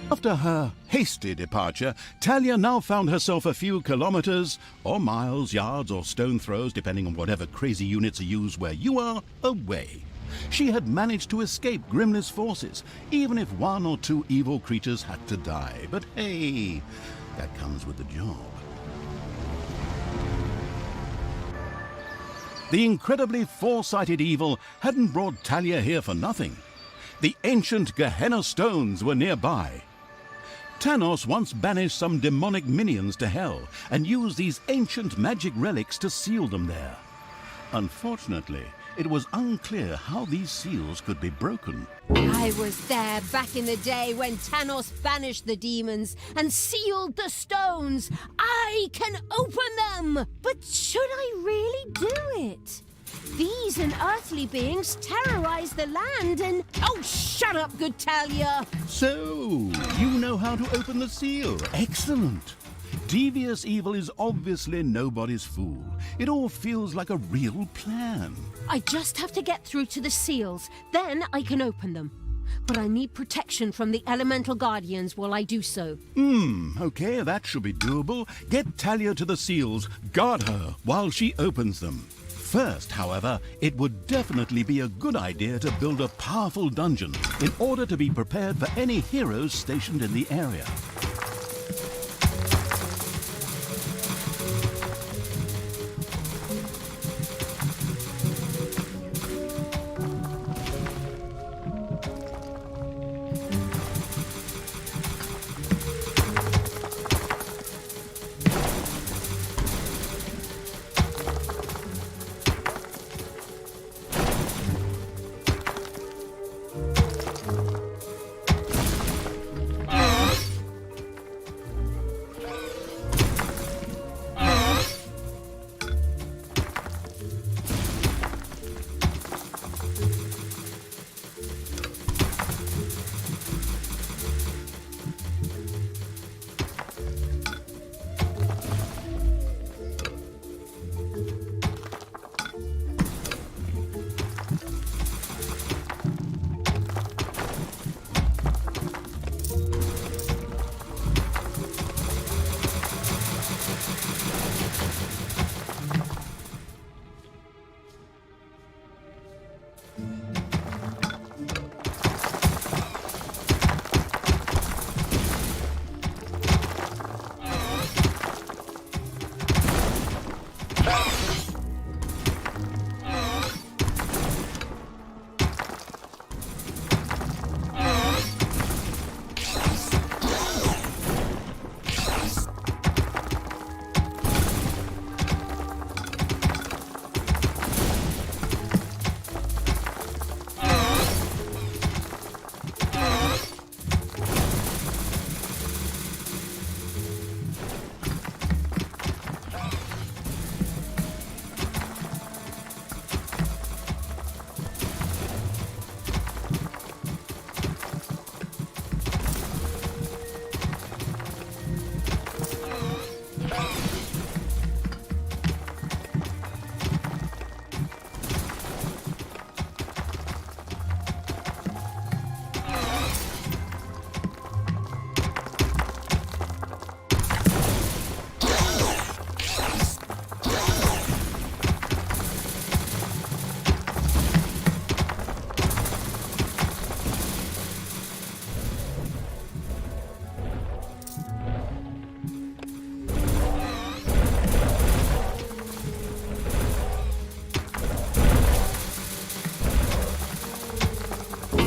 After her hasty departure, Talia now found herself a few kilometers, or miles, yards, or stone throws, depending on whatever crazy units are used where you are, away. She had managed to escape Grimly's forces, even if one or two evil creatures had to die. But hey, that comes with the job. The incredibly foresighted evil hadn't brought Talia here for nothing. The ancient Gehenna stones were nearby. Tanos once banished some demonic minions to hell and used these ancient magic relics to seal them there. Unfortunately, it was unclear how these seals could be broken. I was there back in the day when Tanos banished the demons and sealed the stones. I can open them! But should I really do it? These unearthly beings terrorize the land and... Oh, shut up, good Talia! So, you know how to open the seal. Excellent. Devious evil is obviously nobody's fool. It all feels like a real plan. I just have to get through to the seals, then I can open them. But I need protection from the elemental guardians while I do so. Okay, that should be doable. Get Talia to the seals, guard her while she opens them. First, however, it would definitely be a good idea to build a powerful dungeon in order to be prepared for any heroes stationed in the area.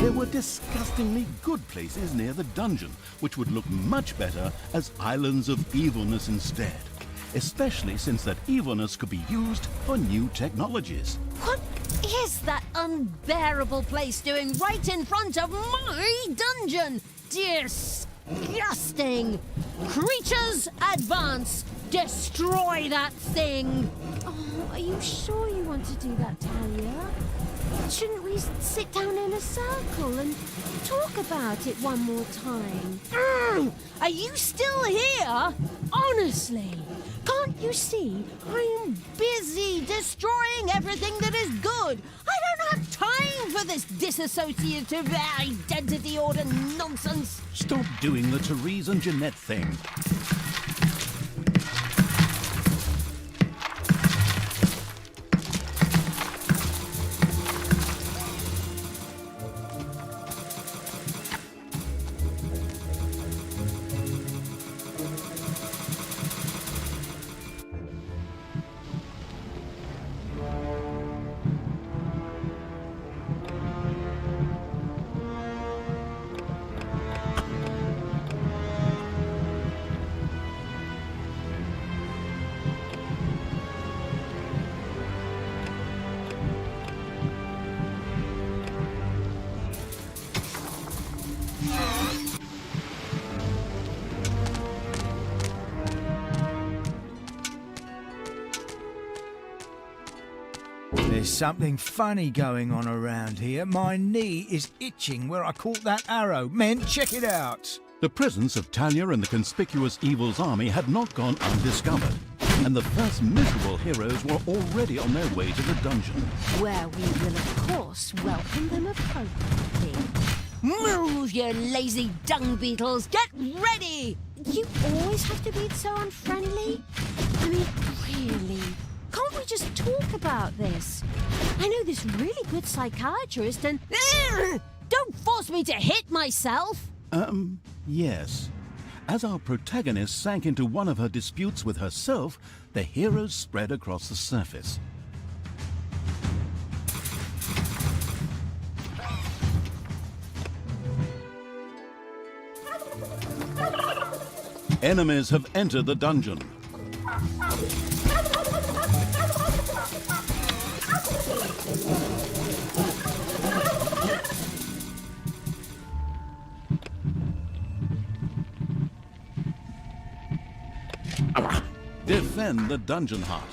There were disgustingly good places near the dungeon, which would look much better as islands of evilness instead. Especially since that evilness could be used for new technologies. What is that unbearable place doing right in front of my dungeon? Disgusting! Creatures, advance! Destroy that thing! Oh, are you sure you want to do that, Talia? Shouldn't we sit down in a circle and talk about it one more time? Are you still here? Honestly, can't you see I'm busy destroying everything that is good? I don't have time for this dissociative identity order nonsense. Stop doing the Therese and Jeanette thing. There's something funny going on around here. My knee is itching where I caught that arrow. Men, check it out. The presence of Talia and the conspicuous Evil's army had not gone undiscovered, and the first miserable heroes were already on their way to the dungeon. Where we will, of course, welcome them appropriately. Move, you lazy dung beetles! Get ready! You always have to be so unfriendly? I mean, really? Can't we just talk about this? I know this really good psychiatrist and... Don't force me to hit myself! Yes. As our protagonist sank into one of her disputes with herself, the heroes spread across the surface. Enemies have entered the dungeon. Defend the dungeon heart.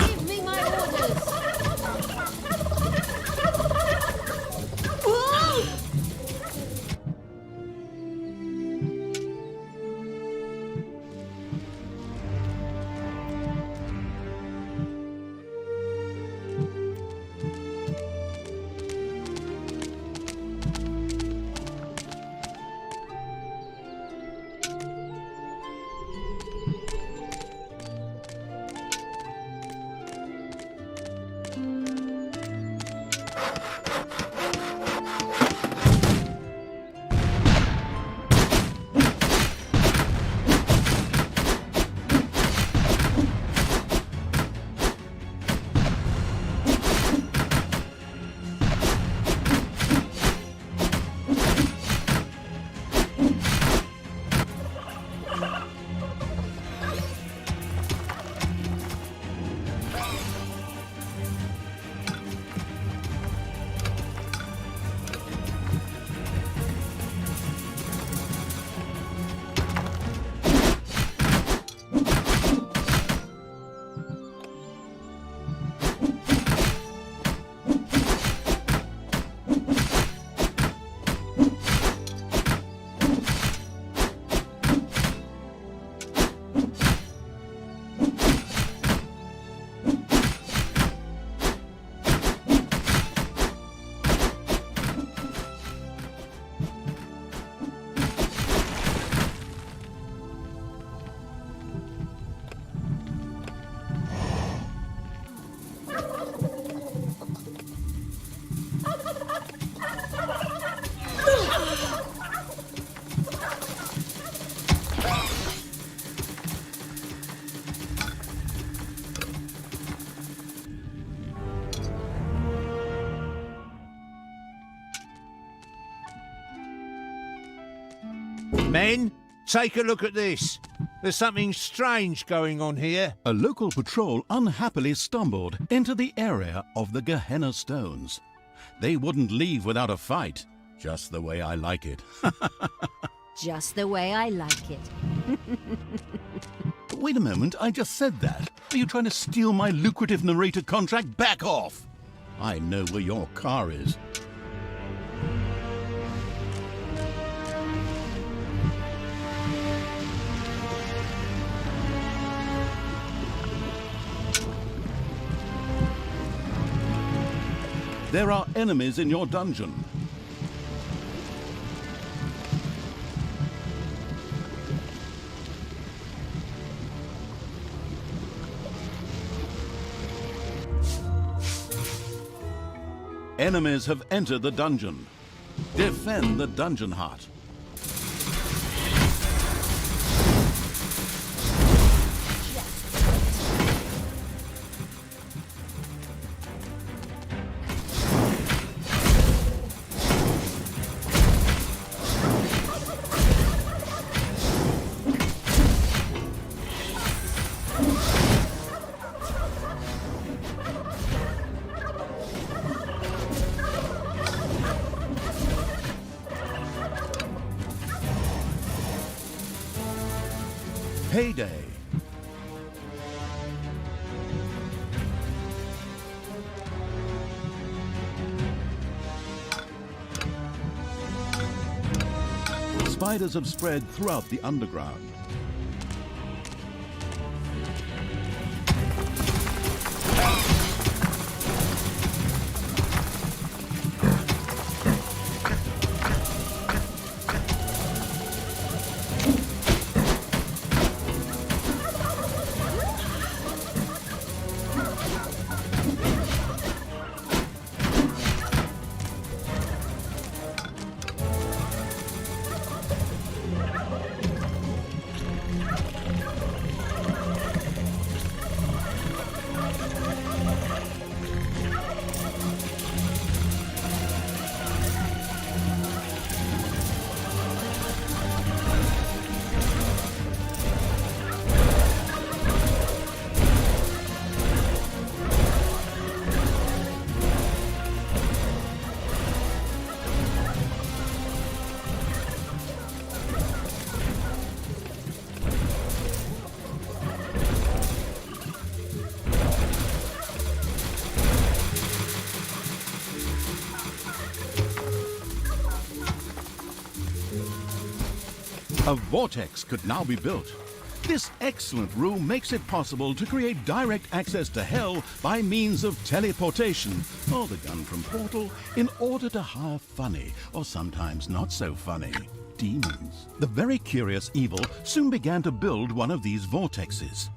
Give me my orders! Whoa! Men, take a look at this. There's something strange going on here. A local patrol unhappily stumbled into the area of the Gehenna stones. They wouldn't leave without a fight, just the way I like it. Just the way I like it. Wait a moment, I just said that. Are you trying to steal my lucrative narrator contract? Back off! I know where your car is. There are enemies in your dungeon. Enemies have entered the dungeon. Defend the dungeon hut. Payday. Spiders have spread throughout the underground. A vortex could now be built. This excellent room makes it possible to create direct access to Hell by means of teleportation, or the gun from Portal, in order to hire funny, or sometimes not so funny, demons. The very curious Evil soon began to build one of these vortexes.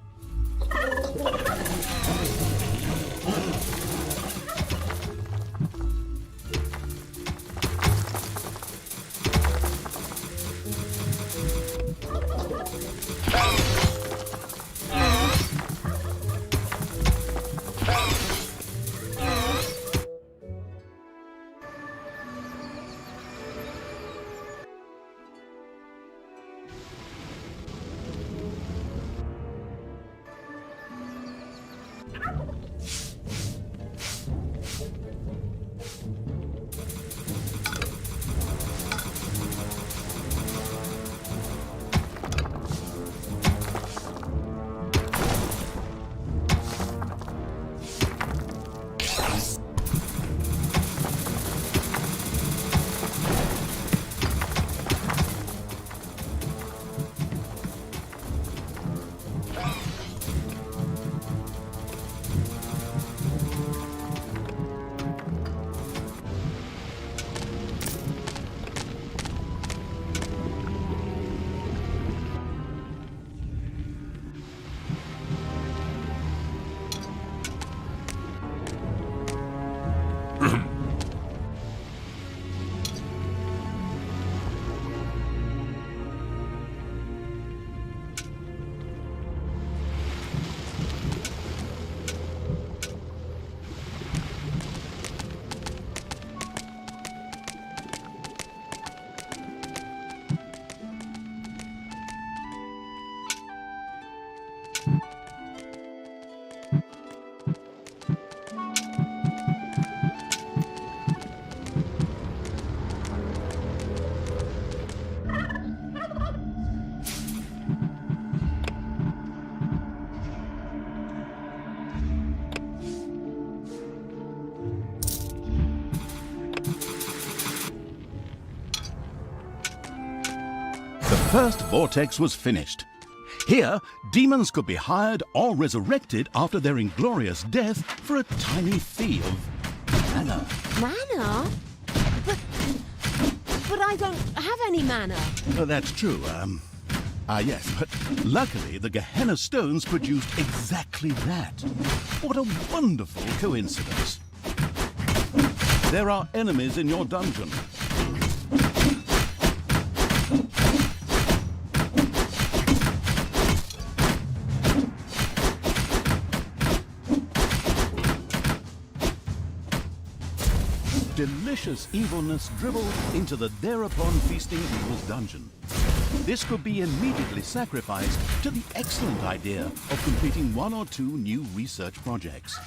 first vortex was finished. Here, demons could be hired or resurrected after their inglorious death for a tiny fee of mana. Mana? But I don't have any mana. That's true, yes, but luckily the Gehenna stones produced exactly that. What a wonderful coincidence. There are enemies in your dungeon. Delicious evilness dribbled into the thereupon feasting evil's dungeon. This could be immediately sacrificed to the excellent idea of completing 1 or 2 new research projects.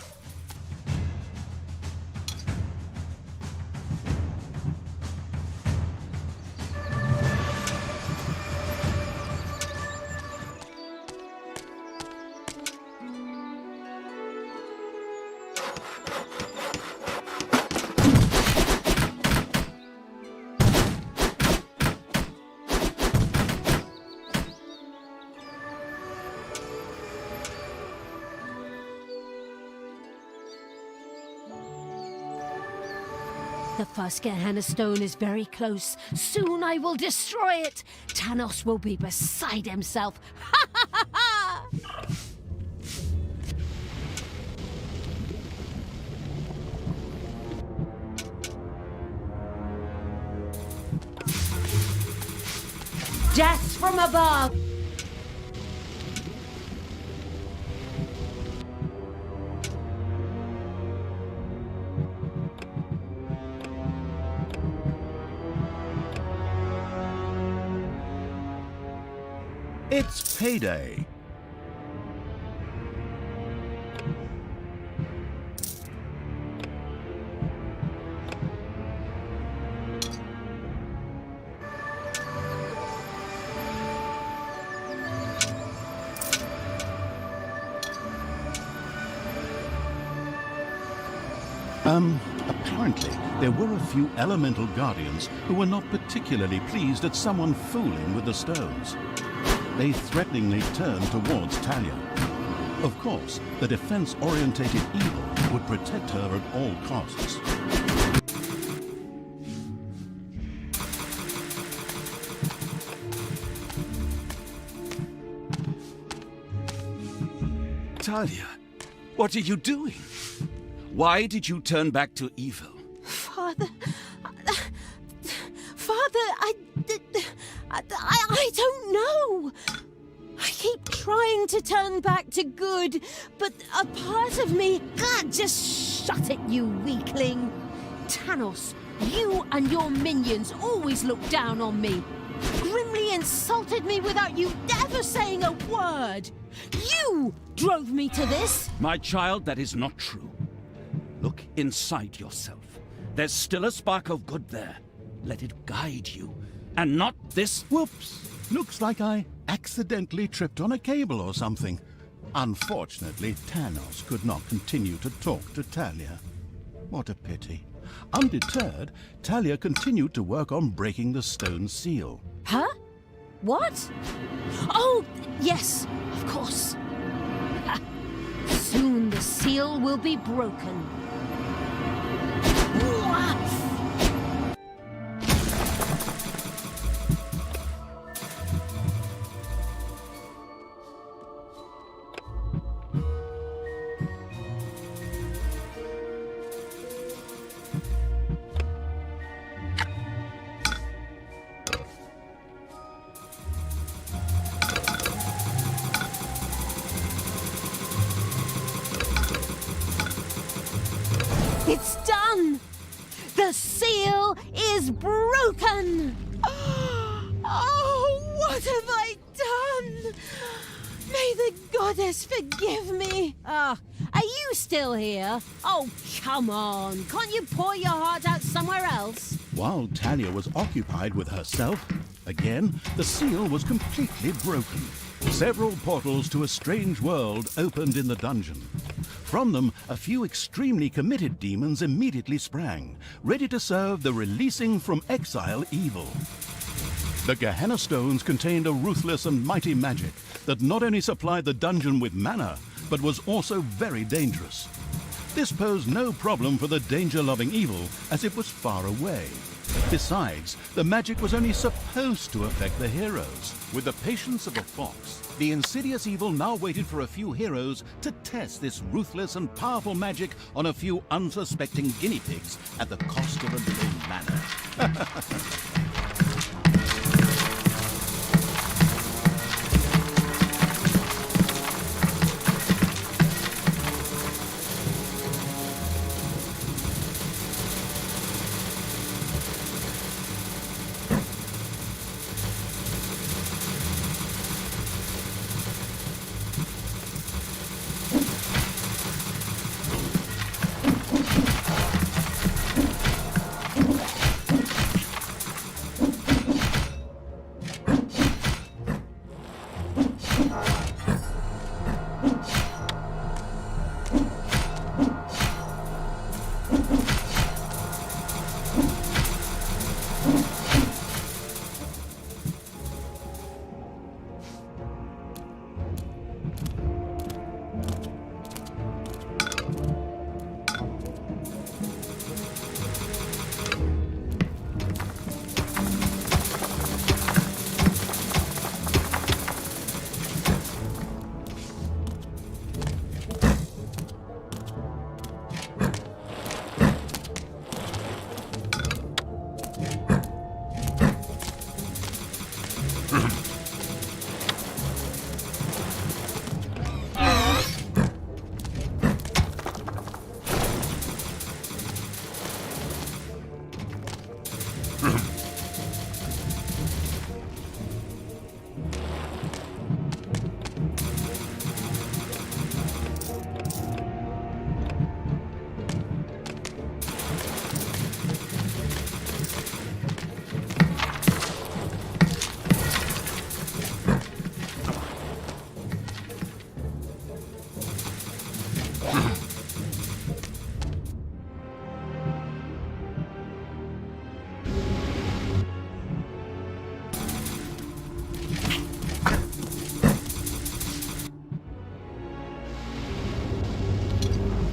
The first Gehenna stone is very close. Soon I will destroy it. Tanos will be beside himself. Ha ha ha ha! Death from above! It's payday. Apparently, there were a few elemental guardians who were not particularly pleased at someone fooling with the stones. They threateningly turned towards Talia. Of course, the defense-orientated evil would protect her at all costs. Talia, what are you doing? Why did you turn back to evil? Father, I don't know. I keep trying to turn back to good, but a part of me, God, just shut it, you weakling. Tanos, you and your minions always look down on me. Grimly insulted me without you ever saying a word. You drove me to this. My child, that is not true. Look inside yourself. There's still a spark of good there. Let it guide you, and not this. Whoops! Looks like I accidentally tripped on a cable or something. Unfortunately, Tanos could not continue to talk to Talia. What a pity. Undeterred, Talia continued to work on breaking the stone seal. Huh? What? Oh, yes, of course. Soon the seal will be broken. It's done! The seal is broken! Oh, what have I done? May the goddess forgive me. Are you still here? Oh, come on. Can't you pour your heart out somewhere else? While Talia was occupied with herself, again, the seal was completely broken. Several portals to a strange world opened in the dungeon. From them, a few extremely committed demons immediately sprang, ready to serve the releasing from exile evil. The Gehenna stones contained a ruthless and mighty magic that not only supplied the dungeon with mana, but was also very dangerous. This posed no problem for the danger-loving evil, as it was far away. Besides, the magic was only supposed to affect the heroes. With the patience of a fox, the insidious evil now waited for a few heroes to test this ruthless and powerful magic on a few unsuspecting guinea pigs at the cost of a little mana.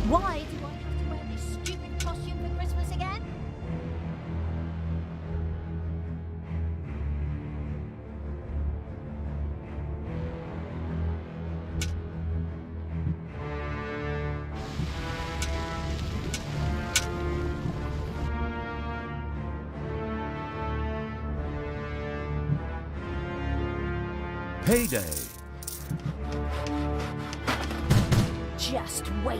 Why do I have to wear this stupid costume for Christmas again? Payday. Just wait.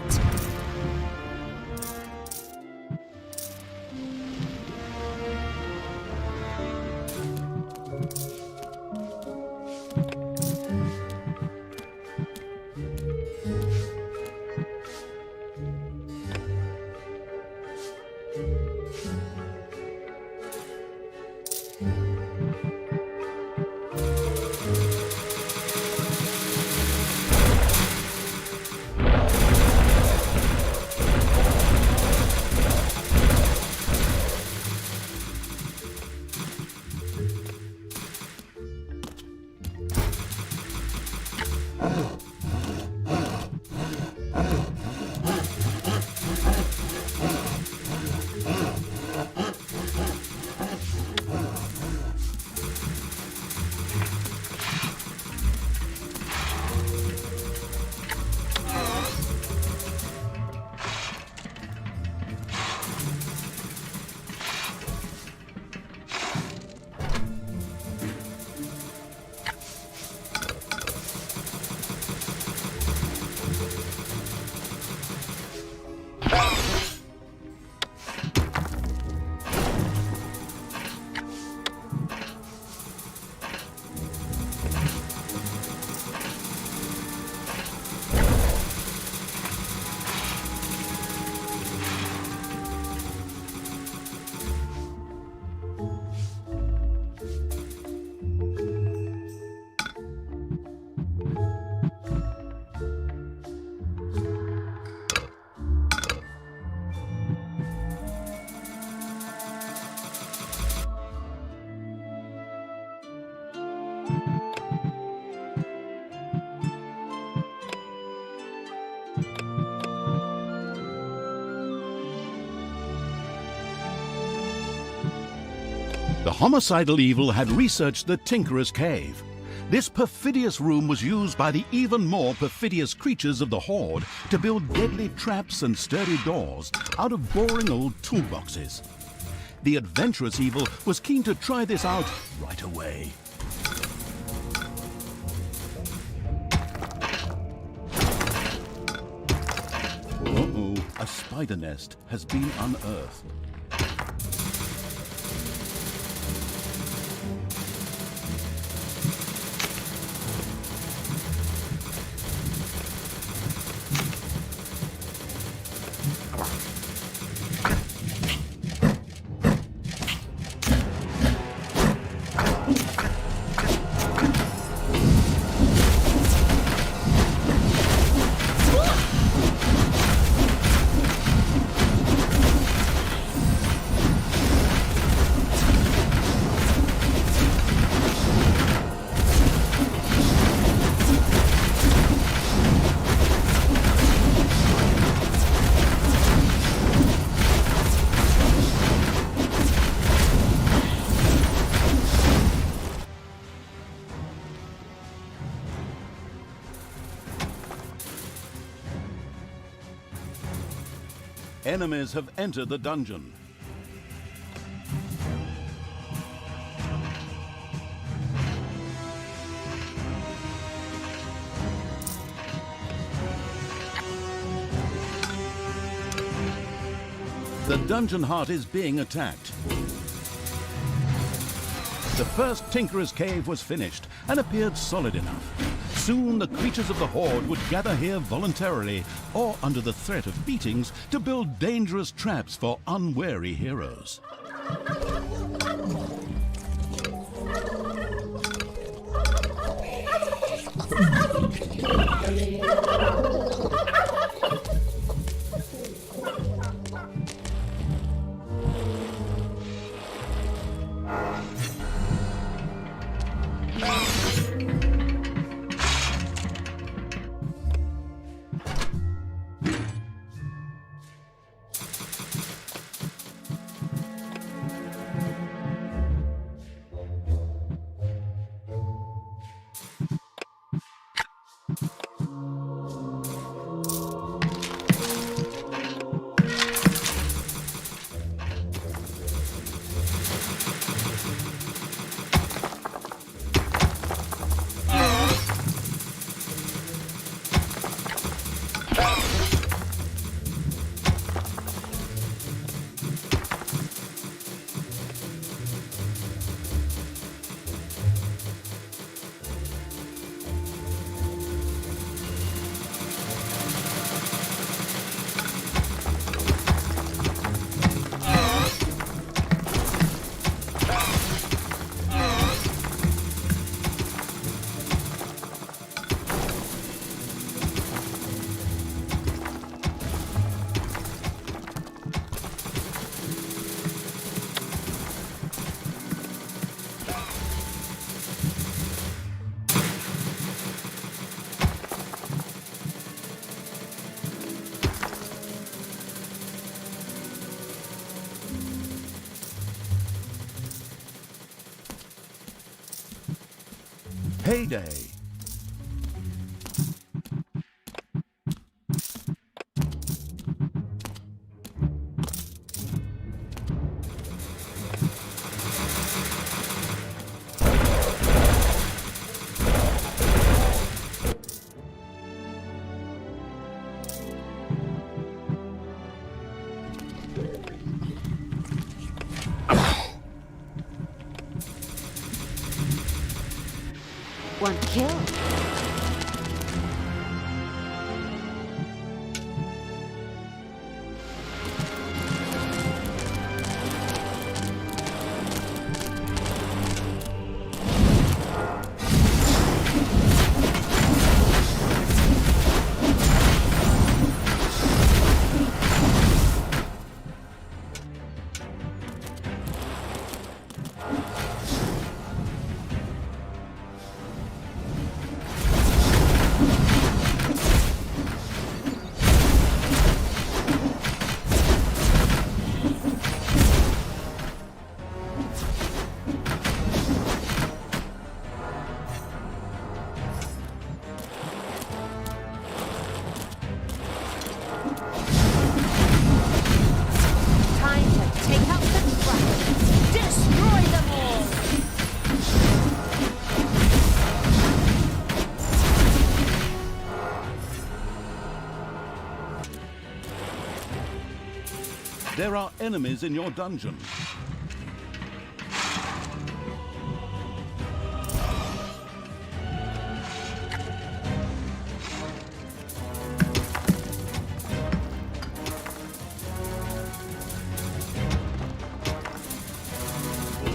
The homicidal evil had researched the Tinkerer's Cave. This perfidious room was used by the even more perfidious creatures of the Horde to build deadly traps and sturdy doors out of boring old toolboxes. The adventurous evil was keen to try this out right away. Uh-oh, a spider nest has been unearthed. Enemies have entered the dungeon. The dungeon heart is being attacked. The first Tinkerer's Cave was finished and appeared solid enough. Soon the creatures of the Horde would gather here voluntarily or under the threat of beatings to build dangerous traps for unwary heroes. Payday. One kill. There are enemies in your dungeon.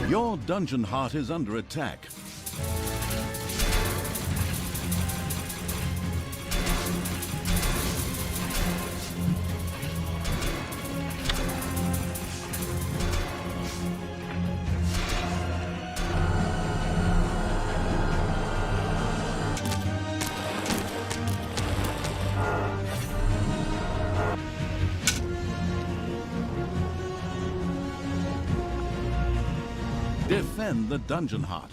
Your dungeon heart is under attack. Defend the dungeon heart.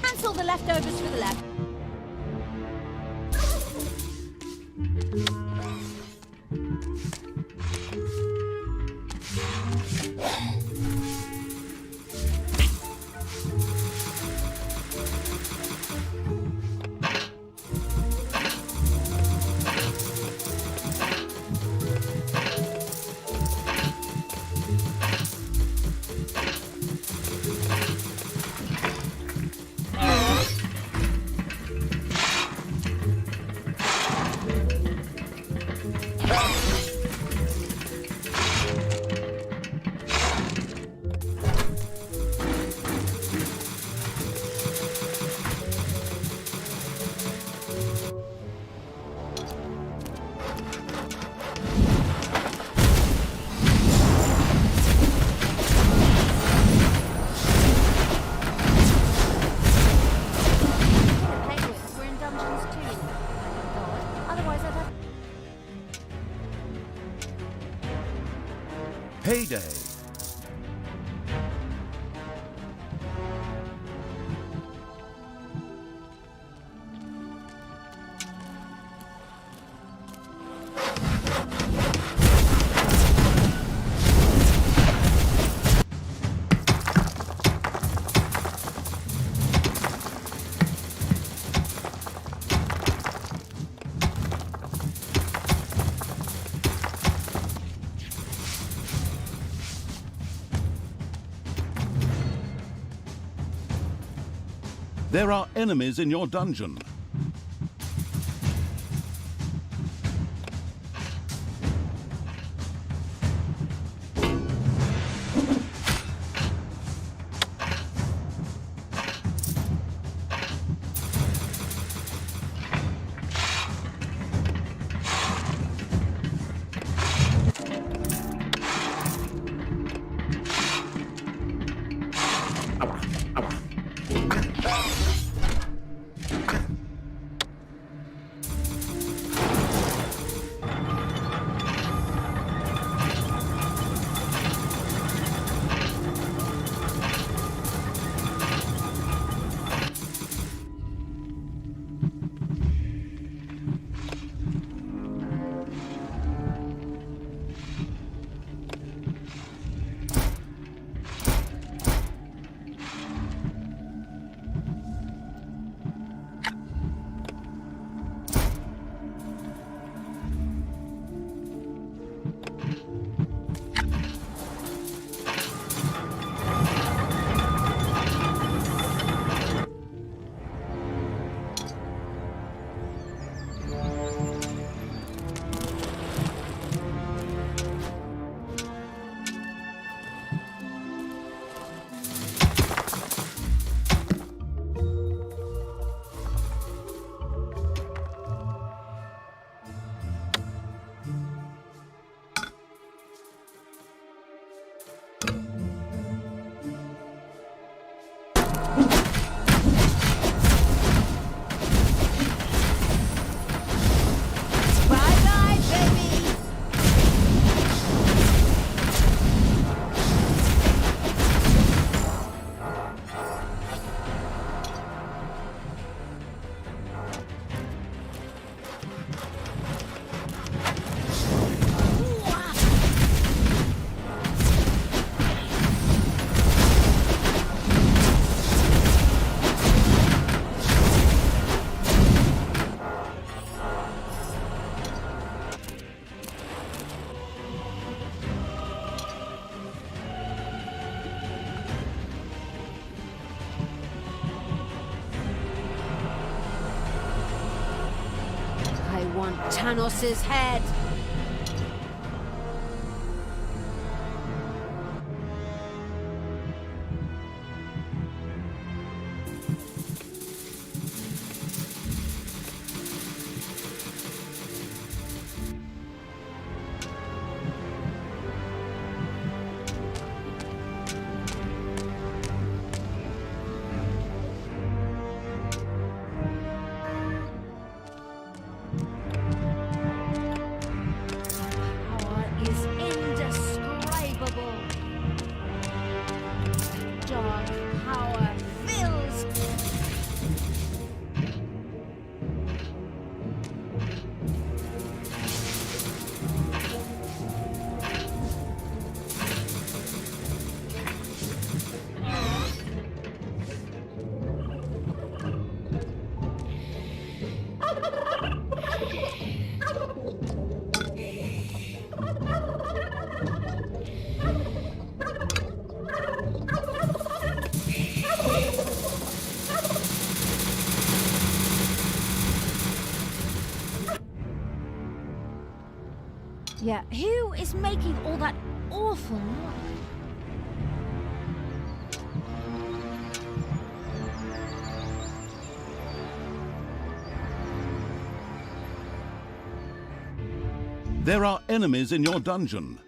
Cancel the leftovers for the left. Payday. There are enemies in your dungeon. Tanos's head. Power is indescribable. Dark power fills. Yeah, who is making all that awful noise? There are enemies in your dungeon.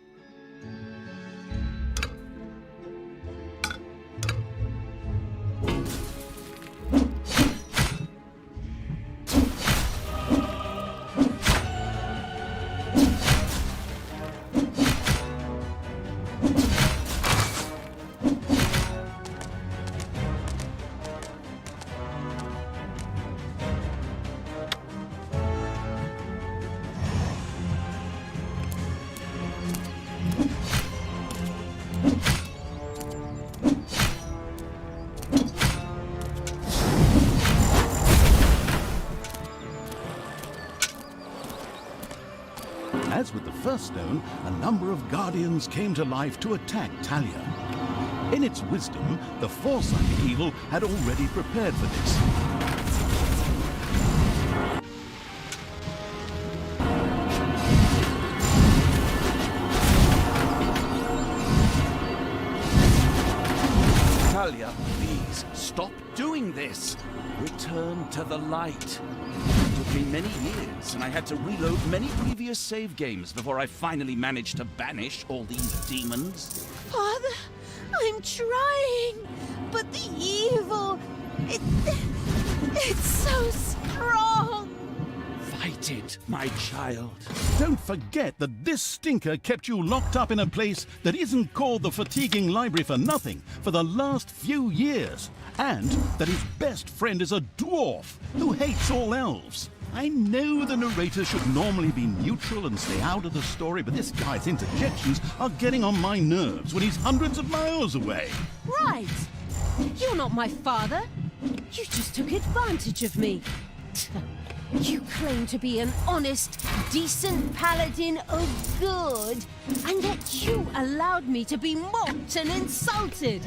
As with the first stone, a number of guardians came to life to attack Talia. In its wisdom, the foresighted evil had already prepared for this. Talia, please, stop doing this. Return to the light. It took me many years, and I had to reload many previous save games before I finally managed to banish all these demons. Father, I'm trying, but the evil, it's so strong. Fight it, my child. Don't forget that this stinker kept you locked up in a place that isn't called the Fatiguing Library for nothing for the last few years, and that his best friend is a dwarf who hates all elves. I know the narrator should normally be neutral and stay out of the story, but this guy's interjections are getting on my nerves when he's hundreds of miles away. Right. You're not my father. You just took advantage of me. You claim to be an honest, decent paladin of good, and yet you allowed me to be mocked and insulted.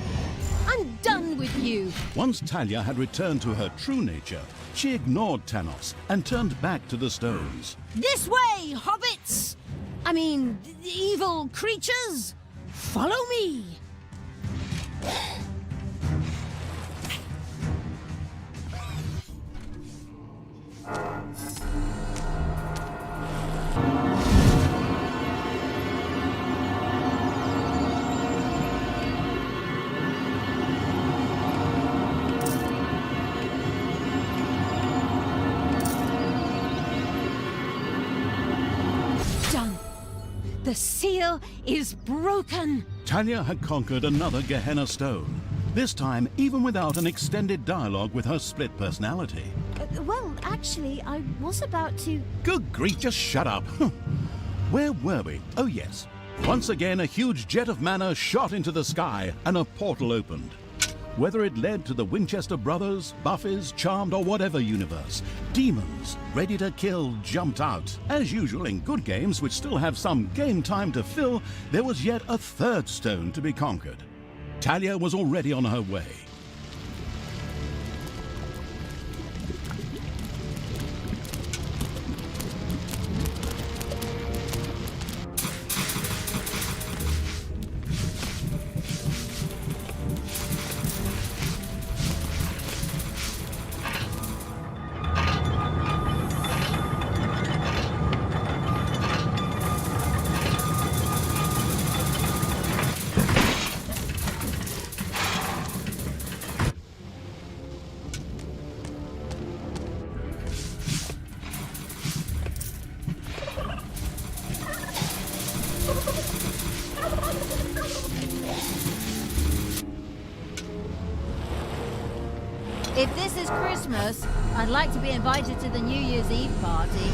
I'm done with you. Once Talia had returned to her true nature, she ignored Tanos and turned back to the stones. This way, hobbits! I mean, evil creatures! Follow me! Done. The seal is broken. Talia had conquered another Gehenna stone, this time even without an extended dialogue with her split personality. Well, actually, I was about to... Good grief, just shut up. Where were we? Oh yes. Once again, a huge jet of mana shot into the sky and a portal opened. Whether it led to the Winchester brothers, Buffies, Charmed, or whatever universe, demons ready to kill jumped out. As usual in good games which still have some game time to fill, there was yet a third stone to be conquered. Talia was already on her way. If this is Christmas, I'd like to be invited to the New Year's Eve party.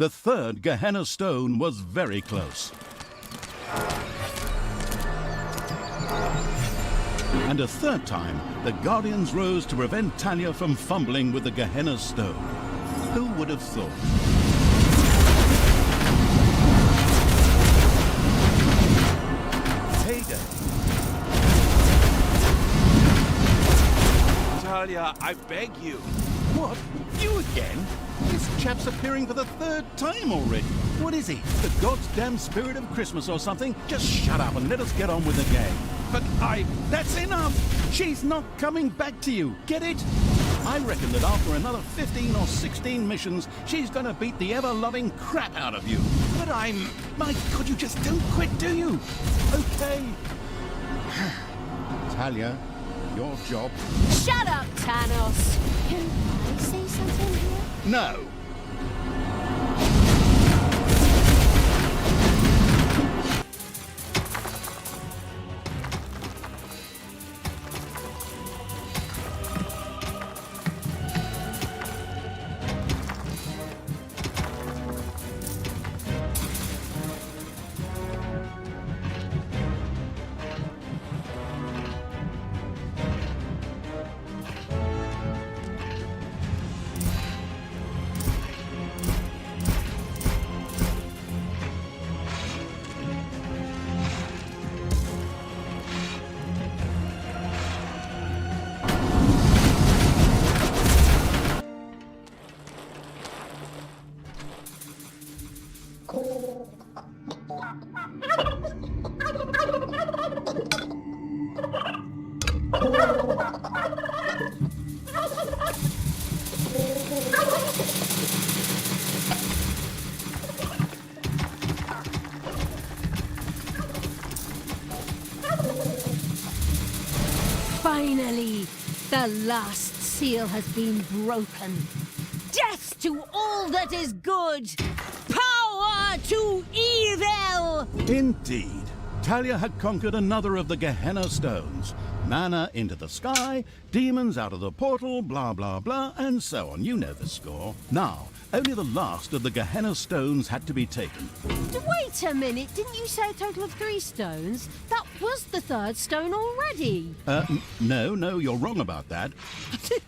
The third Gehenna stone was very close. And a third time, the Guardians rose to prevent Talia from fumbling with the Gehenna stone. Who would have thought? Hader. Talia, I beg you. What? You again? This chap's appearing for the third time already. What is he? The goddamn spirit of Christmas or something? Just shut up and let us get on with the game. But That's enough! She's not coming back to you. Get it? I reckon that after another 15 or 16 missions, she's gonna beat the ever-loving crap out of you. But My God, you just don't quit, do you? Okay. Talia, your job. Shut up, Thanos! Can I say something here? No. Finally, the last seal has been broken. Death to all that is good! Power to evil! Indeed, Talia had conquered another of the Gehenna stones. Mana into the sky, demons out of the portal, blah blah blah, and so on. You know the score. Now, only the last of the Gehenna stones had to be taken. Wait a minute, didn't you say a total of 3 stones? That was the 3rd stone already. No, you're wrong about that.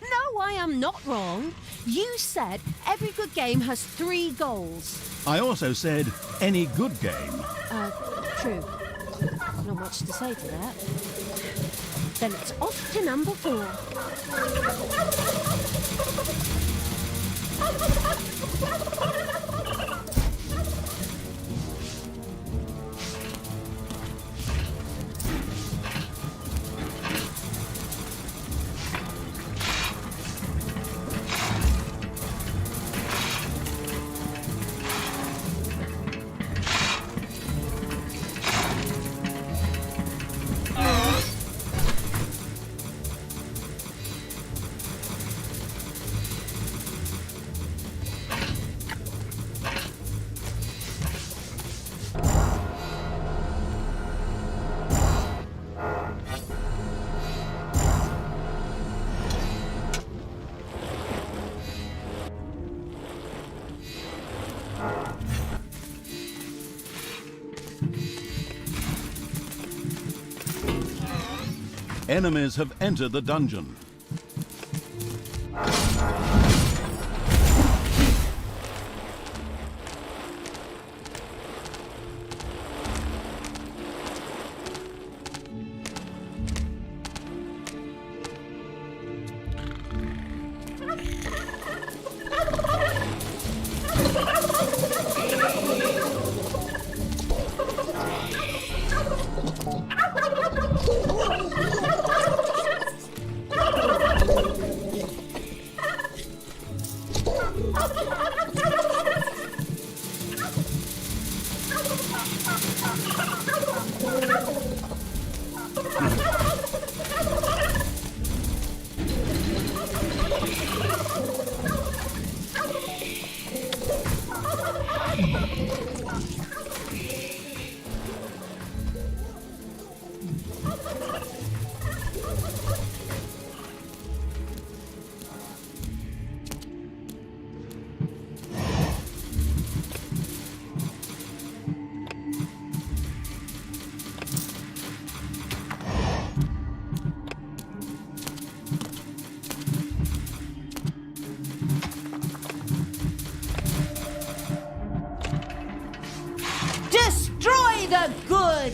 No, I am not wrong. You said every good game has 3 goals. I also said any good game. True. Not much to say to that. Then it's off to number 4. Enemies have entered the dungeon. Destroy the good!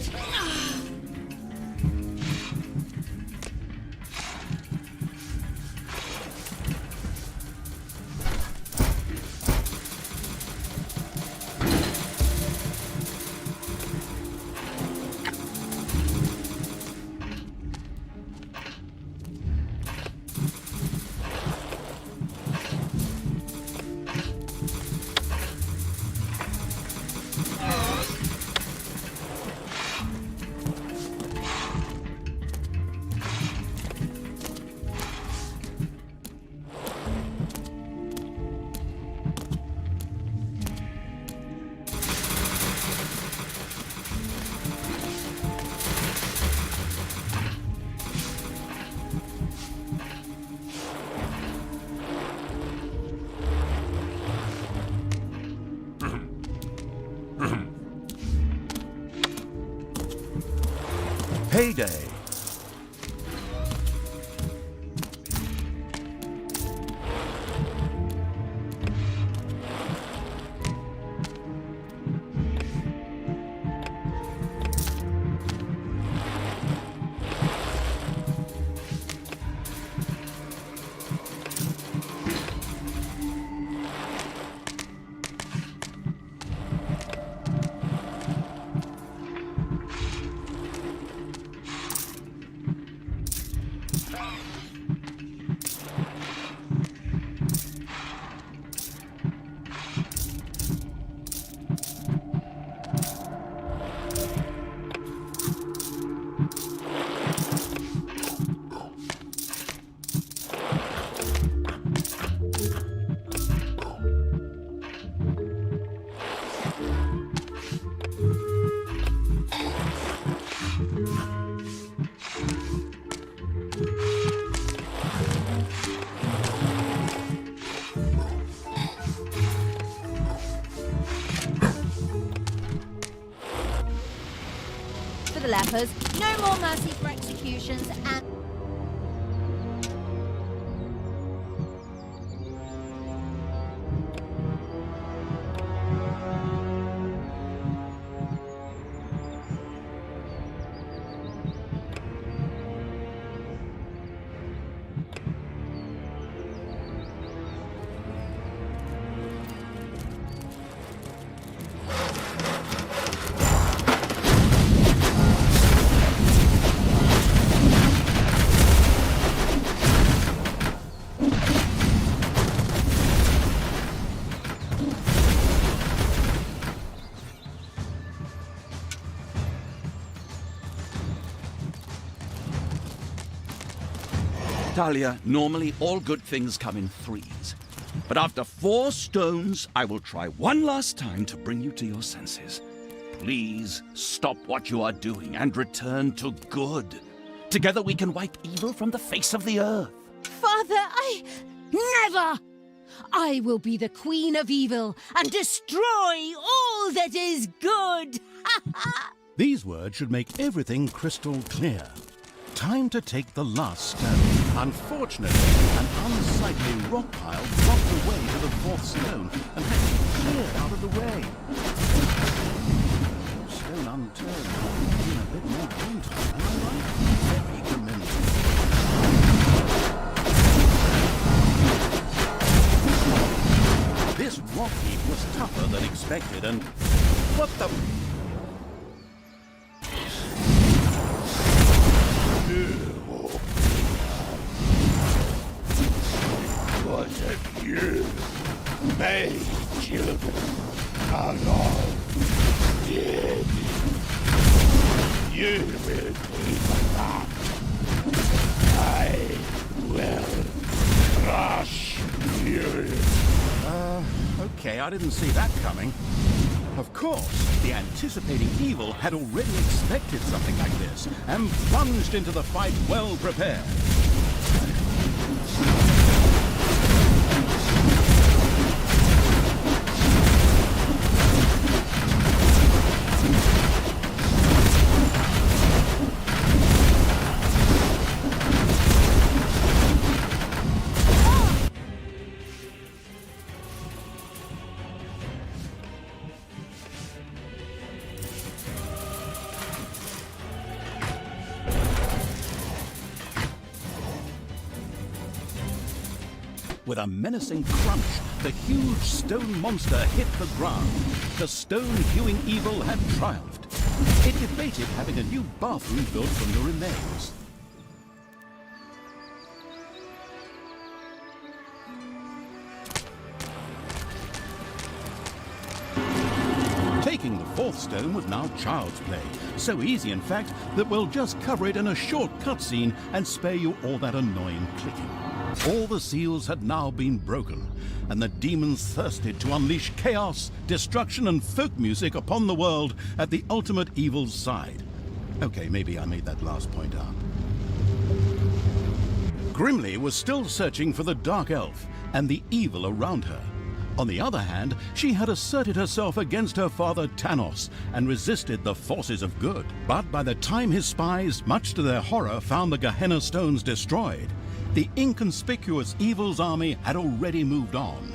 Payday. For the lepers, no more mercy for executions and... Talia, normally all good things come in threes. But after 4 stones, I will try one last time to bring you to your senses. Please stop what you are doing and return to good. Together we can wipe evil from the face of the earth. Father, never! I will be the Queen of Evil and destroy all that is good! These words should make everything crystal clear. Time to take the last stone. Unfortunately, an unsightly rock pile blocked the way to the 4th stone and had to be cleared out of the way. Stone unturned might be a bit more downtime, am I right? Very commendable. This rock heap was tougher than expected and... What the... Was it you? My children are all dead. You will pay for that. I will crush you. Okay, I didn't see that coming. Of course, the anticipating evil had already expected something like this and plunged into the fight well prepared. With a menacing crunch, the huge stone monster hit the ground. The stone-hewing evil had triumphed. It debated having a new bathroom built from the remains. Taking the 4th stone was now child's play. So easy, in fact, that we'll just cover it in a short cutscene and spare you all that annoying clicking. All the seals had now been broken, and the demons thirsted to unleash chaos, destruction, and folk music upon the world at the ultimate evil's side. Okay, maybe I made that last point up. Grimly was still searching for the Dark Elf and the evil around her. On the other hand, she had asserted herself against her father Thanos and resisted the forces of good. But by the time his spies, much to their horror, found the Gehenna stones destroyed, the inconspicuous evil's army had already moved on.